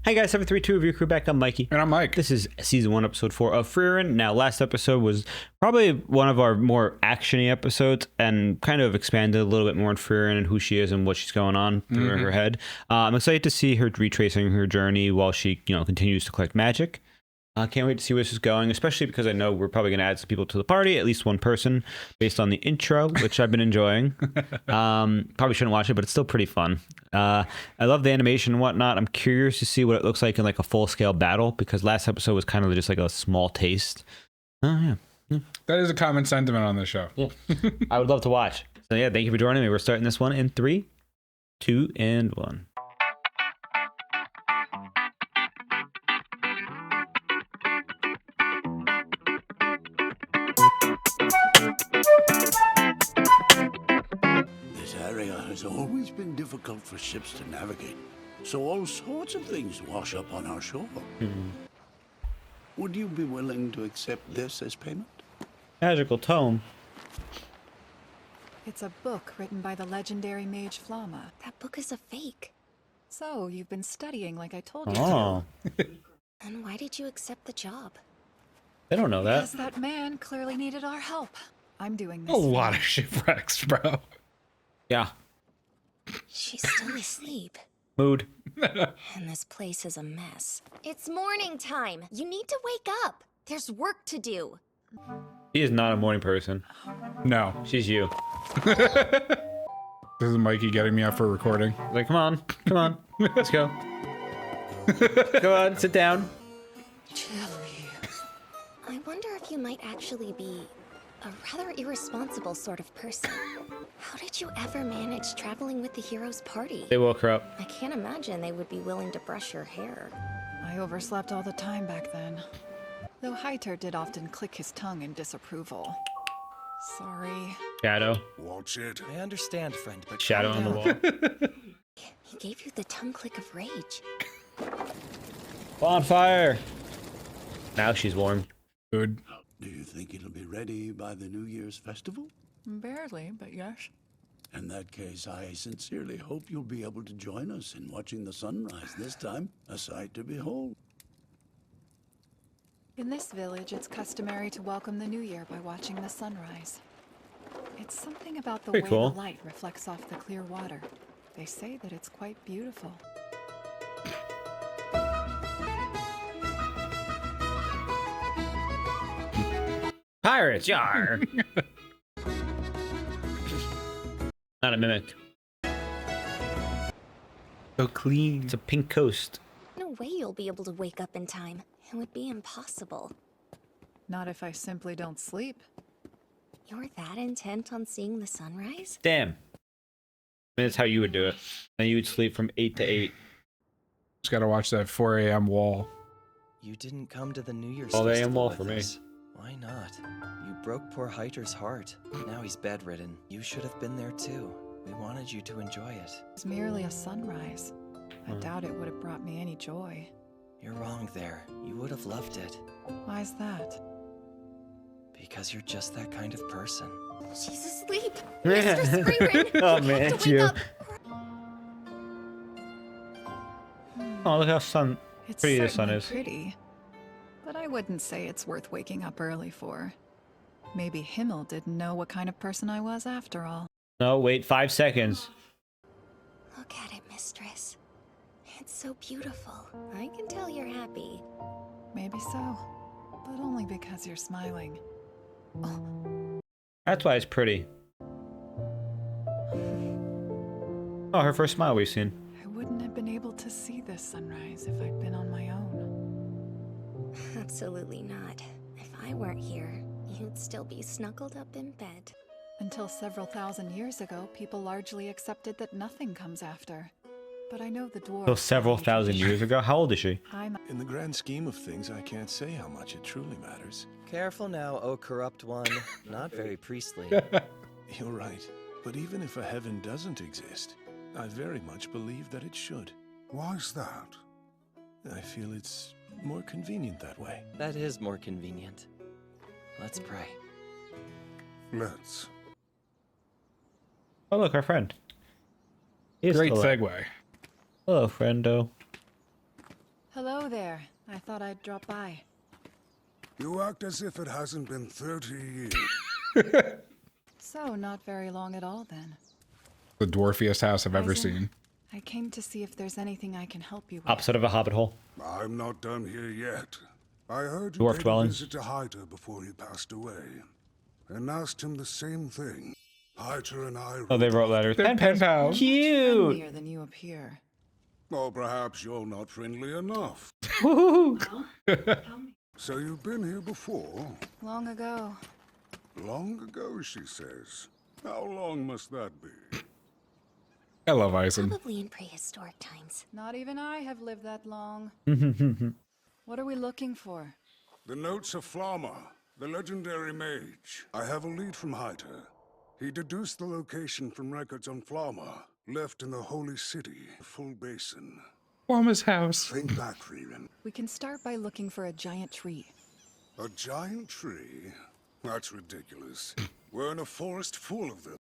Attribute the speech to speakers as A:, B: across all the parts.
A: Hi guys, 732 of your crew back. I'm Mikey.
B: And I'm Mike.
A: This is season 1, episode 4 of Frieren. Now, last episode was probably one of our more actiony episodes and kind of expanded a little bit more on Frieren and who she is and what she's going on through her head. I'm excited to see her retracing her journey while she, continues to collect magic. I can't wait to see where this is going, especially because I know we're probably going to add some people to the party, at least one person, based on the intro, which I've been enjoying. Probably shouldn't watch it, but it's still pretty fun. I love the animation and whatnot. I'm curious to see what it looks like in like a full-scale battle, because last episode was kind of just like a small taste. Oh, yeah.
B: That is a common sentiment on this show.
A: Yeah. I would love to watch. So yeah, thank you for joining me. We're starting this one in 3, 2, and 1.
C: This area has always been difficult for ships to navigate, so all sorts of things wash up on our shore. Would you be willing to accept this as payment?
A: Magical tome.
D: It's a book written by the legendary mage Flama.
E: That book is a fake.
D: So, you've been studying like I told you
A: Oh,
E: And why did you accept the job?
A: they don't know
D: to.
A: that.
D: Because that man clearly needed our help. I'm doing this.
B: A lot of shipwrecks, bro.
A: Yeah.
E: She's still asleep.
A: Mood.
E: And this place is a mess. It's morning time. You need to wake up. There's work to do.
A: She is not a morning person.
B: No.
A: She's you.
B: This is Mikey getting me up for recording.
A: Like, come on, let's go. Go on, sit down.
E: I wonder if you might actually be a rather irresponsible sort of person. How did you ever manage traveling with the heroes' party?
A: They woke her up.
E: I can't imagine they would be willing to brush your hair.
D: I overslept all the time back then. Though Heiter did often click his tongue in disapproval. Sorry.
A: Shadow.
C: Watch it.
F: I understand, friend, but
A: Shadow on the wall.
E: He gave you the tongue click of rage.
A: Bonfire. Now she's warm.
B: Good.
C: Do you think it'll be ready by the New Year's festival?
D: Barely, but yes.
C: In that case, I sincerely hope you'll be able to join us in watching the sunrise this time. A sight to behold.
D: In this village, it's customary to welcome the new year by watching the sunrise. It's something about the
A: Pretty
D: way
A: cool.
D: the light reflects off the clear water. They say that it's quite beautiful.
A: Pirates, yar. Not a mimic.
B: So clean.
A: It's a pink coast.
E: No way you'll be able to wake up in time. It would be impossible.
D: Not if I simply don't sleep.
E: You're that intent on seeing the sunrise?
A: Damn. I mean, that's how you would do it. And you would sleep from 8 to 8.
B: Just gotta watch that 4 a.m. wall.
F: you didn't come to the New Year's
A: Well, they am
F: festival
A: well
F: with
A: for me.
F: us. Why not? You broke poor Heiter's heart. Now he's bedridden. You should have been there too. We wanted you to enjoy it.
D: It's merely a sunrise. I doubt it would have brought me any joy.
F: You're wrong there. You would have loved it.
D: Why's that?
F: Because you're just that kind of person.
E: She's asleep. Mistress Frieren.
A: Oh man,
E: To
A: it's
E: wake
A: you.
E: up.
A: Oh, look how
D: It's
A: pretty the sun
D: certainly
A: is.
D: pretty, but I wouldn't say it's worth waking up early for. Maybe Himmel didn't know what kind of person I was after all.
A: No, wait, 5 seconds.
E: Look at it, mistress. It's so beautiful. I can tell you're happy.
D: Maybe so, but only because you're smiling.
A: That's why it's pretty. Oh, her first smile we've seen.
D: I wouldn't have been able to see this sunrise if I'd been on my own.
E: Absolutely not. If I weren't here, you'd still be snuggled up in bed.
D: Until several thousand years ago, people largely accepted that nothing comes after. But I know the dwarves...
A: So several thousand years ago? How old is she?
D: I'm
G: In the grand scheme of things, I can't say how much it truly matters.
F: Careful now, O corrupt one. Not very priestly.
G: You're right. But even if a heaven doesn't exist, I very much believe that it should.
C: Why's that?
G: I feel it's more convenient that way.
F: That is more convenient. Let's pray.
C: Let's.
A: Oh, look, our friend. He is
B: Great
A: still up.
B: segue.
A: Hello, friendo.
D: Hello there. I thought I'd drop by.
C: You act as if it hasn't been 30 years.
D: So, not very long at all then.
B: The dwarfiest house I've ever
D: Frieren,
B: seen.
D: I came to see if there's anything I can help you with.
A: Opposite of a hobbit hole.
C: I'm not done here yet. I heard you
A: Dwarf
C: paid a
A: dwellings.
C: visit to Hyder before he passed away, and asked him the same thing. Hyder and I
A: Oh, they wrote letters.
B: They're pen pals.
A: Cute.
D: Friendlier than you appear.
C: Or perhaps you're not friendly enough. So you've been here before?
D: Long ago.
C: Long ago, she says. How long must that be?
B: I love Ison.
E: Probably in prehistoric times.
D: Not even I have lived that long. What are we looking for?
C: The notes of Flamma, the legendary mage. I have a lead from Hyder. He deduced the location from records on Flamma, left in the Holy City, full basin.
B: Mama's house.
C: Think back, Frieren.
D: We can start by looking for a giant tree.
C: A giant tree? That's ridiculous. We're in a forest full of them.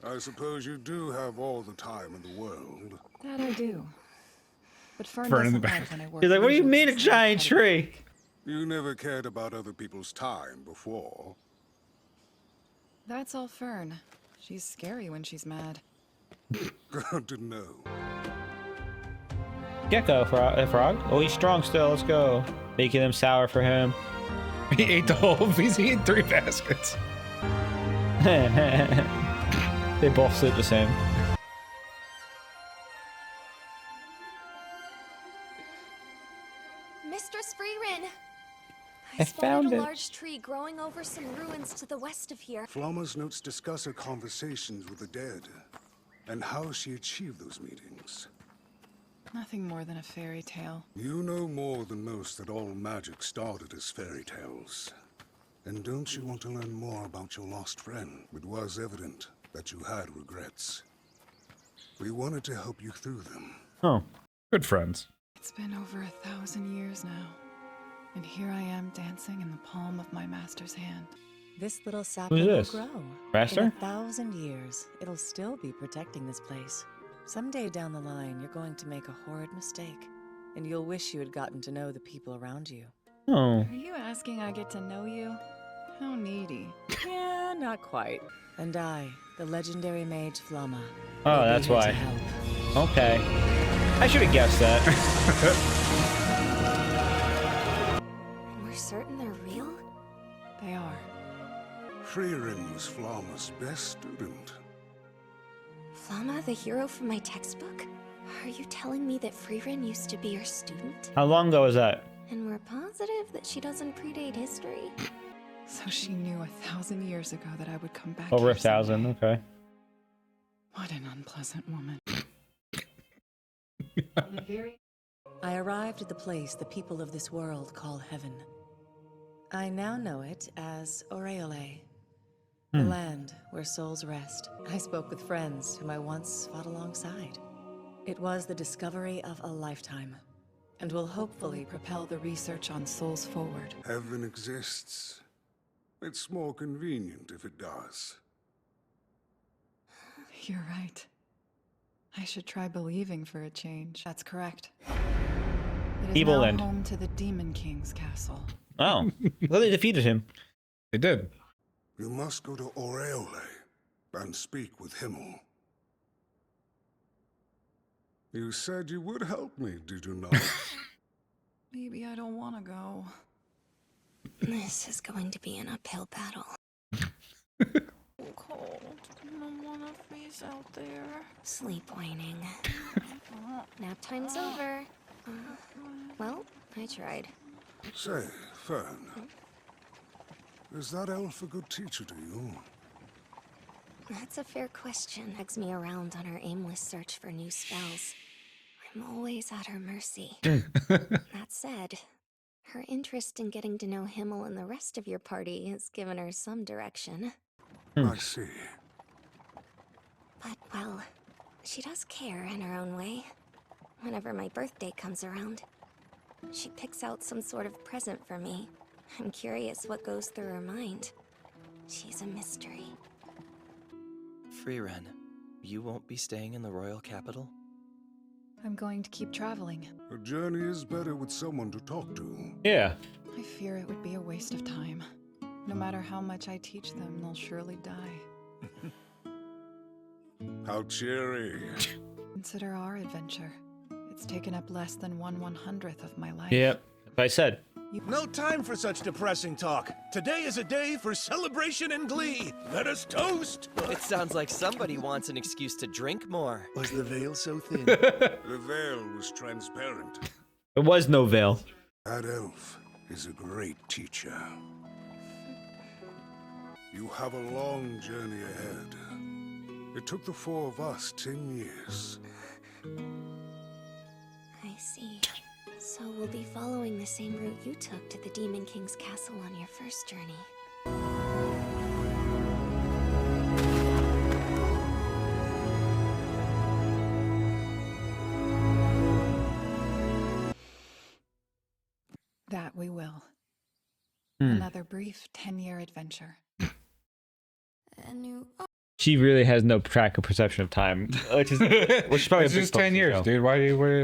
C: I suppose you do have all the time in the world.
D: That I do. But Fern
B: Fern in the
D: doesn't
B: back.
D: like when I work.
A: He's like, what do you
D: usually
A: mean a
D: it's
A: giant
D: not
A: tree?
C: You never cared about other people's time before.
D: That's all Fern. She's scary when she's mad.
C: Good to know.
A: Gecko frog. Oh, he's strong still. Let's go. Making them sour for him.
B: He ate the whole. He's eating 3 baskets.
A: They both sleep the same.
E: Mistress Frieren!
A: I
E: spotted
A: found
E: a
A: it.
E: large tree growing over some ruins to the west of here.
C: Flamma's notes discuss her conversations with the dead, and how she achieved those meetings.
D: Nothing more than a fairy tale.
C: You know more than most that all magic started as fairy tales. And don't you want to learn more about your lost friend? It was evident that you had regrets. We wanted to help you through them.
A: Oh.
B: Good friends.
D: It's been over 1,000 years now. And here I am dancing in the palm of my master's hand.
H: This little sapling
A: this?
H: will grow.
A: Raster?
H: In 1,000 years, it'll still be protecting this place. Someday down the line, you're going to make a horrid mistake, and you'll wish you had gotten to know the people around you.
A: Oh.
D: Are you asking I get to know you? How needy.
H: Yeah, not quite. And I, the legendary mage Flamma.
A: Oh,
H: will be
A: that's
H: here to
A: why.
H: help.
A: Okay. I should have guessed that.
E: And we're certain they're real?
D: They are.
C: Frieren was Flamma's best student.
E: Flamma, the hero from my textbook? Are you telling me that Frieren used to be your student?
A: How long ago was that?
E: And we're positive that she doesn't predate history?
D: So she knew 1,000 years ago that I would come back
A: Over
D: here
A: 1,000.
D: someday.
A: Okay.
D: What an unpleasant woman.
H: I arrived at the place the people of this world call heaven. I now know it as Aureole, the land where souls rest. I spoke with friends whom I once fought alongside. It was the discovery of a lifetime, and will hopefully propel the
D: Research on souls forward.
C: Heaven exists. It's more convenient if it does.
D: You're right. I should try believing for a change. That's correct. It is
A: Evil
D: now
A: End.
D: home to the Demon King's castle.
A: Oh. Well, they defeated him.
B: They did.
C: You must go to Aureole and speak with Himmel. You said you would help me, did you not?
D: Maybe I don't want to go.
E: This is going to be an uphill battle.
D: Cold. I don't want to freeze out there.
E: Sleep whining. Nap time's over. Well, I tried.
C: Say, Fern, is that elf a good teacher to you?
E: That's a fair question. Drags me around on her aimless search for new spells. I'm always at her mercy. That said, her interest in getting to know Himmel and the rest of your party has given her some direction.
C: I see.
E: But, well, she does care in her own way. Whenever my birthday comes around, she picks out some sort of present for me. I'm curious what goes through her mind. She's a mystery.
F: Frieren, you won't be staying in the royal capital?
D: I'm going to keep traveling.
C: A journey is better with someone to talk to.
A: Yeah.
D: I fear it would be a waste of time. No matter how much I teach them, they'll surely die.
C: How cheery.
D: Consider our adventure. It's taken up less than 1/100th of my life.
A: Yep. If I said.
G: No time for such depressing talk. Today is a day for celebration and glee. Let us toast.
F: It sounds like somebody wants an excuse to drink more.
G: Was the veil so thin?
C: The veil was transparent.
A: There was no veil.
C: That elf is a great teacher. You have a long journey ahead. It took the 4 of us 10 years.
E: I see. So we'll be following the same route you took to the Demon King's castle on your first journey.
D: That we will.
A: Hmm.
D: Another brief 10-year adventure.
A: She really has no track or perception of time, which is probably
B: It's
A: a big
B: just
A: focus
B: 10
A: of the
B: years,
A: show.
B: dude.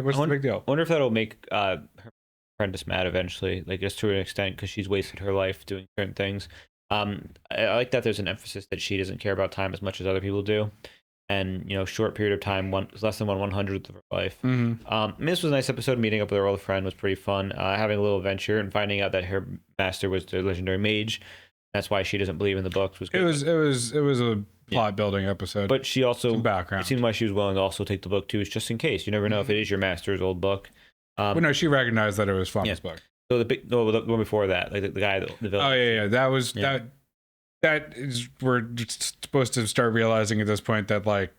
B: What's the big deal?
A: I wonder if that'll make her apprentice mad eventually, like just to an extent, because she's wasted her life doing certain things. I like that there's an emphasis that she doesn't care about time as much as other people do, and short period of time, less than 1/100th of her life.
B: Mm-hmm.
A: I mean, this was a nice episode. Meeting up with her old friend was pretty fun. Having a little adventure and finding out that her master was the legendary mage. That's why she doesn't believe in the books. Was good.
B: It was a plot building episode.
A: But she also
B: Some background.
A: It seemed like she was willing to also take the book too, just in case. You never know if it is your master's old book.
B: well, no, she recognized that it was Flama's book.
A: So the one before that, like the guy, the villain.
B: Oh yeah. That was
A: Yeah.
B: that is we're just supposed to start realizing at this point that like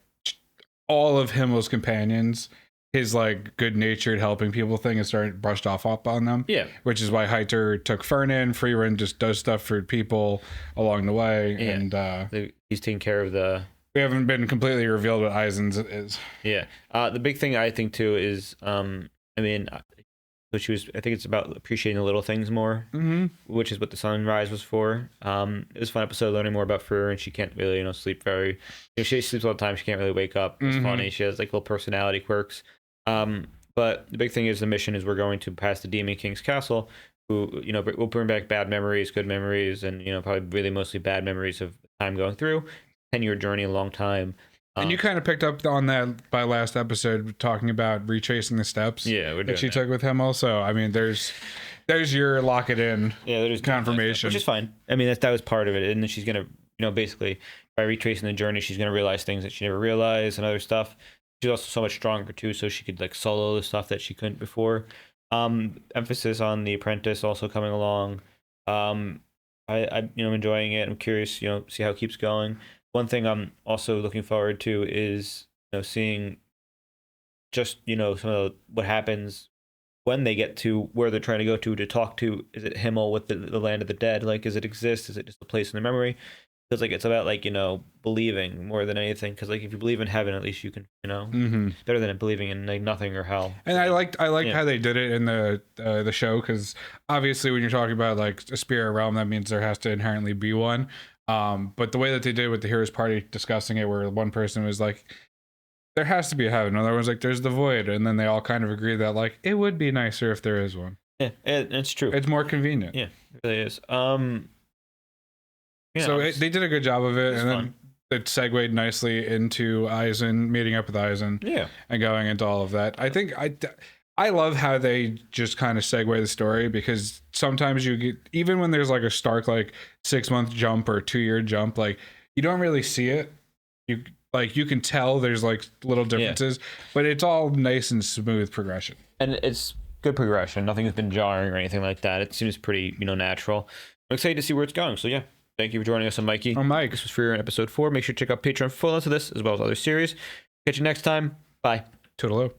B: all of Himmel's companions, his like good-natured helping people thing is starting brushed off up on them.
A: Yeah.
B: Which is why Heiter took Frieren. Frieren just does stuff for people along the way,
A: Yeah.
B: and
A: He's taking care of the.
B: we haven't been completely revealed what Eisen's is.
A: Yeah. The big thing I think too is, which was, I think it's about appreciating the little things more, which is what the sunrise was for. It was a fun episode learning more about Frieren, and she can't really, sleep very. She sleeps all the time. She can't really wake up. It's funny. She has like little personality quirks. But the big thing is the mission is we're going to pass the Demon King's castle, who will bring back bad memories, good memories, and probably really mostly bad memories of time going through. 10-year journey, a long time.
B: And you kind of picked up on that by last episode, talking about retracing the steps that she took with Himmel. So, I mean, there's your lock it in confirmation.
A: Which is fine. I mean, that was part of it. And then she's going to, basically, by retracing the journey, she's going to realize things that she never realized and other stuff. She's also so much stronger, too, so she could, solo the stuff that she couldn't before. Emphasis on the apprentice also coming along. I'm enjoying it. I'm curious, see how it keeps going. One thing I'm also looking forward to is seeing just some of what happens when they get to where they're trying to go to talk to. Is it Himmel with the land of the dead? Like, does it exist? Is it just a place in the memory? Because it's about believing more than anything. Because if you believe in heaven, at least you can better than believing in nothing or hell.
B: And I liked how they did it in the show, because obviously when you're talking about a spirit realm, that means there has to inherently be one. But the way that they did with the Heroes Party discussing it, where one person was like, there has to be a heaven, another one's like, there's the void, and then they all kind of agree that it would be nicer if there is one.
A: Yeah, it's true.
B: It's more convenient.
A: Yeah, it really is.
B: They did a good job of it, and
A: fun.
B: then it segued nicely into Eisen, meeting up with Eisen, and going into all of that. I think I love how they just kind of segue the story, because sometimes you get, even when there's a stark 6-month jump or 2-year jump, you don't really see it. You can tell there's little differences, but it's all nice and smooth progression.
A: And it's good progression. Nothing's been jarring or anything like that. It seems pretty, natural. I'm excited to see where it's going. So yeah, thank you for joining us. I'm Mikey.
B: I'm Mike.
A: This was Frieren episode 4. Make sure to check out Patreon for full notes of this, as well as other series. Catch you next time. Bye.
B: Toodaloo.